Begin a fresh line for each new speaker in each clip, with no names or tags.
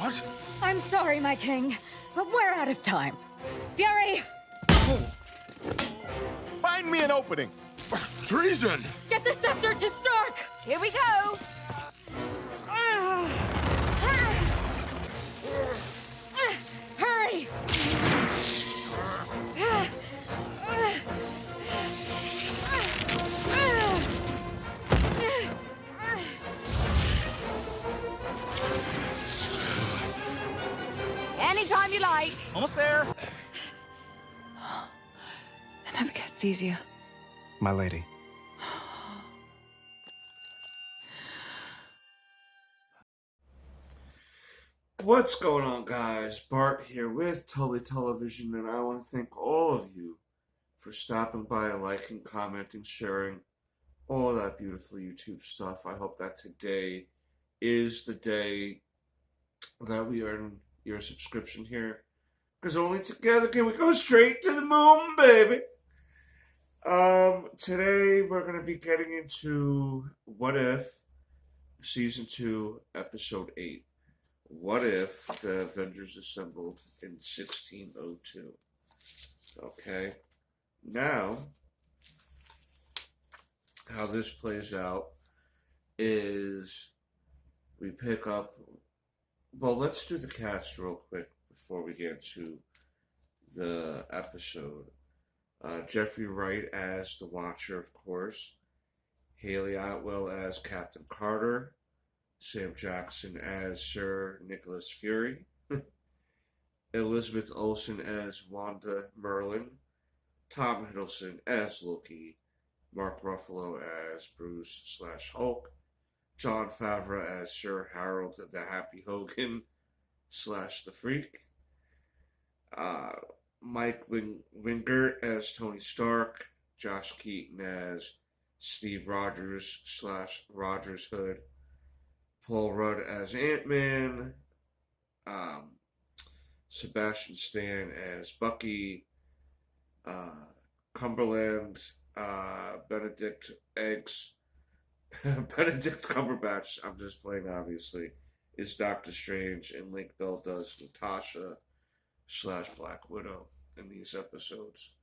What?
I'm sorry, my king, but we're out of time. Fury,
Find me an opening. Treason!
get the scepter to Stark! Here we go! Hurry! Anytime you like.
Almost there.
It never gets easier.
My lady.
What's going on, guys? Bart here with Tully Television, and I want to thank all of you for stopping by, liking, commenting, sharing, all that beautiful YouTube stuff. I hope that today is the day that we earn your subscription here, because only together can we go straight to the moon, baby. Today we're going to be getting into What If, Season 2, Episode 8. What if the Avengers assembled in 1602? Okay. Now, how this plays out is we pick up... Well, let's do the cast real quick before we get to the episode. Jeffrey Wright as the Watcher, of course. Haley Atwell as Captain Carter. Sam Jackson as Sir Nicholas Fury. Elizabeth Olsen as Wanda Merlin. Tom Hiddleston as Loki. Mark Ruffalo as Bruce/Hulk. Jon Favreau as Sir Harold the Happy Hogan / the Freak. Mike Wingert as Tony Stark. Josh Keaton as Steve Rogers / Rogers Hood. Paul Rudd as Ant-Man. Sebastian Stan as Bucky. Cumberland, Benedict Cumberbatch, I'm just playing obviously, is Doctor Strange, and Link Bell does Natasha / Black Widow in these episodes.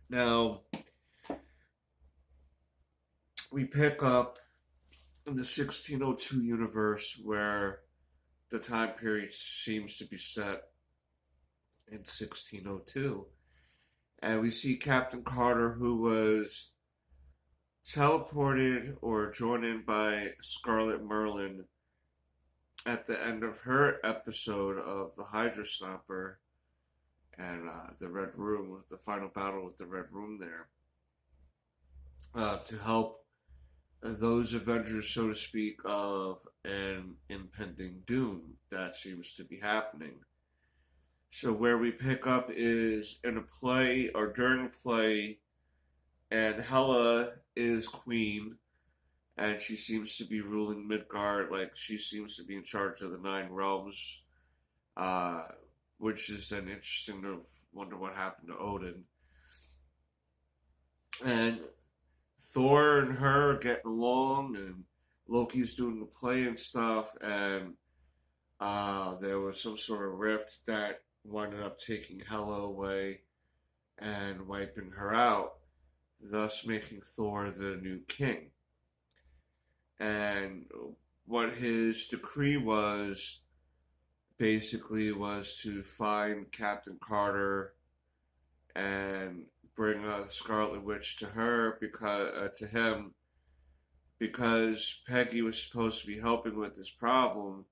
Now, we pick up in the 1602 universe, where the time period seems to be set in 1602. And we see Captain Carter, who was teleported or drawn in by Scarlet Merlin at the end of her episode of the Hydra Stomper and the Red Room, the final battle with the Red Room there, to help those Avengers, so to speak, of an impending doom that seems to be happening. So where we pick up is in a play, or during a play, and Hela is queen, and she seems to be ruling Midgard, like she seems to be in charge of the 9 realms, which is then interesting to wonder what happened to Odin. And Thor and her are getting along, and Loki's doing the play and stuff, and there was some sort of rift that ended up taking Hela away and wiping her out, thus making Thor the new king. And what his decree was, basically, was to find Captain Carter and bring the Scarlet Witch to her, to him, because Peggy was supposed to be helping with this problem,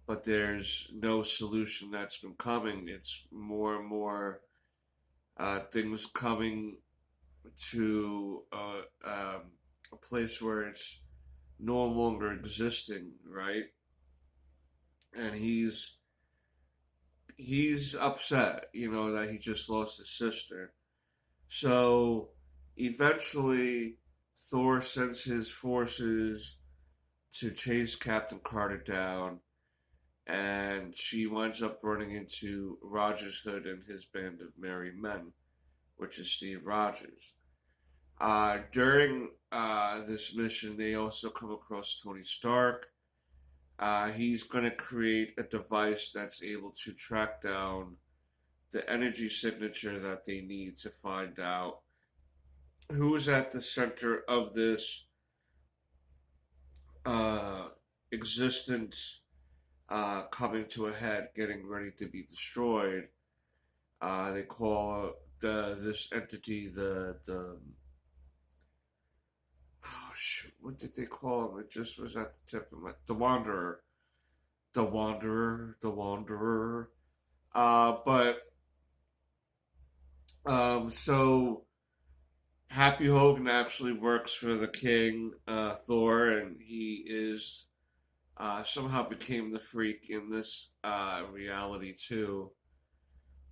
but there's no solution that's been coming. It's more and more things coming to a place where it's no longer existing, right? And he's upset, that he just lost his sister. So eventually Thor sends his forces to chase Captain Carter down, and she winds up running into Rogers Hood and his band of merry men, which is Steve Rogers. During this mission, they also come across Tony Stark, he's going to create a device that's able to track down the energy signature that they need to find out who's at the center of this uh, existence coming to a head, getting ready to be destroyed. They call this entity the oh shoot, what did they call him? It just was at the tip of my the Wanderer, the Wanderer. But so Happy Hogan actually works for the King, Thor, and he is somehow became the freak in this reality too.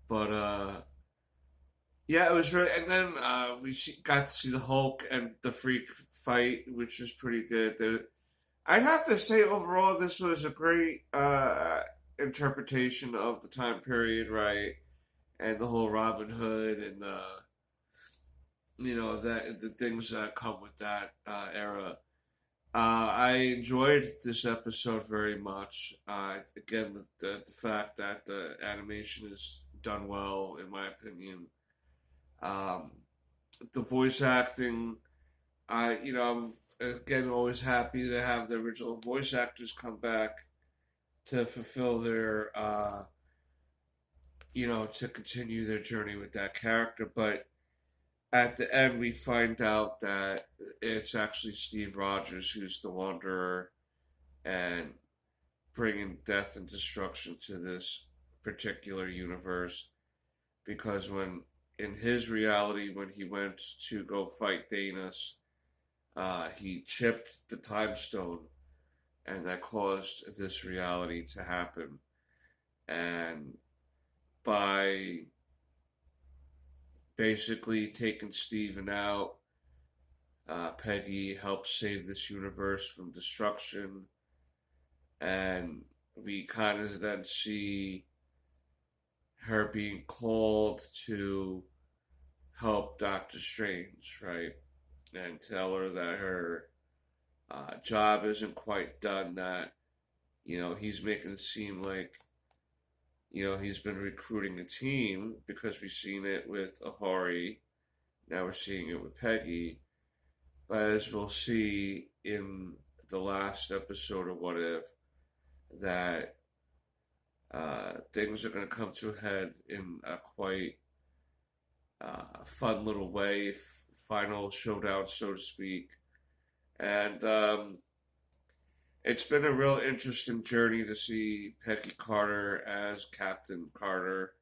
But yeah, it was really, and then got to see the Hulk and the Freak fight, which was pretty good. I'd have to say overall, this was a great interpretation of the time period, right? And the whole Robin Hood and the that the things that come with that era. I enjoyed this episode very much. Again, the fact that the animation is done well, in my opinion. Um, the voice acting, I'm again always happy to have the original voice actors come back to fulfill their, to continue their journey with that character. But at the end, we find out that it's actually Steve Rogers who's the Wanderer and bringing death and destruction to this particular universe. Because in his reality, when he went to go fight Thanos, he chipped the time stone, and that caused this reality to happen. And by basically taking Steven out, Peggy helps save this universe from destruction, and we kind of then see her being called to help Doctor Strange, right? And tell her that her job isn't quite done, that, he's making it seem like, he's been recruiting a team because we've seen it with Ahari. Now we're seeing it with Peggy. But as we'll see in the last episode of What If, that things are going to come to a head in a quite fun little way, final showdown, so to speak. And it's been a real interesting journey to see Peggy Carter as Captain Carter.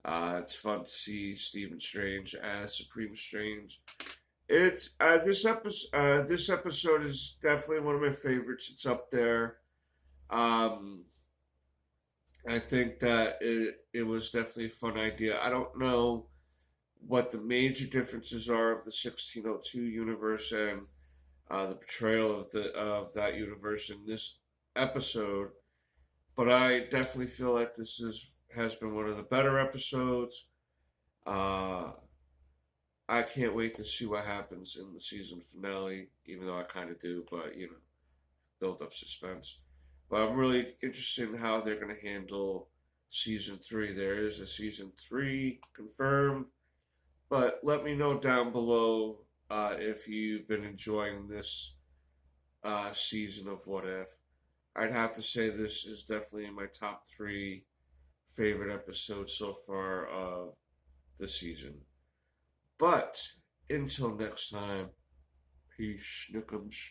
It's fun to see Stephen Strange as Supreme Strange. It's this episode is definitely one of my favorites. It's up there. I think that it was definitely a fun idea. I don't know what the major differences are of the 1602 universe and the portrayal of that universe in this episode, but I definitely feel like has been one of the better episodes. I can't wait to see what happens in the season finale, even though I kind of do, but build up suspense. But I'm really interested in how they're going to handle season 3. There is a season 3 confirmed, but let me know down below if you've been enjoying this season of What If. I'd have to say this is definitely in my top 3 favorite episodes so far of the season. But until next time, peace, Snickums.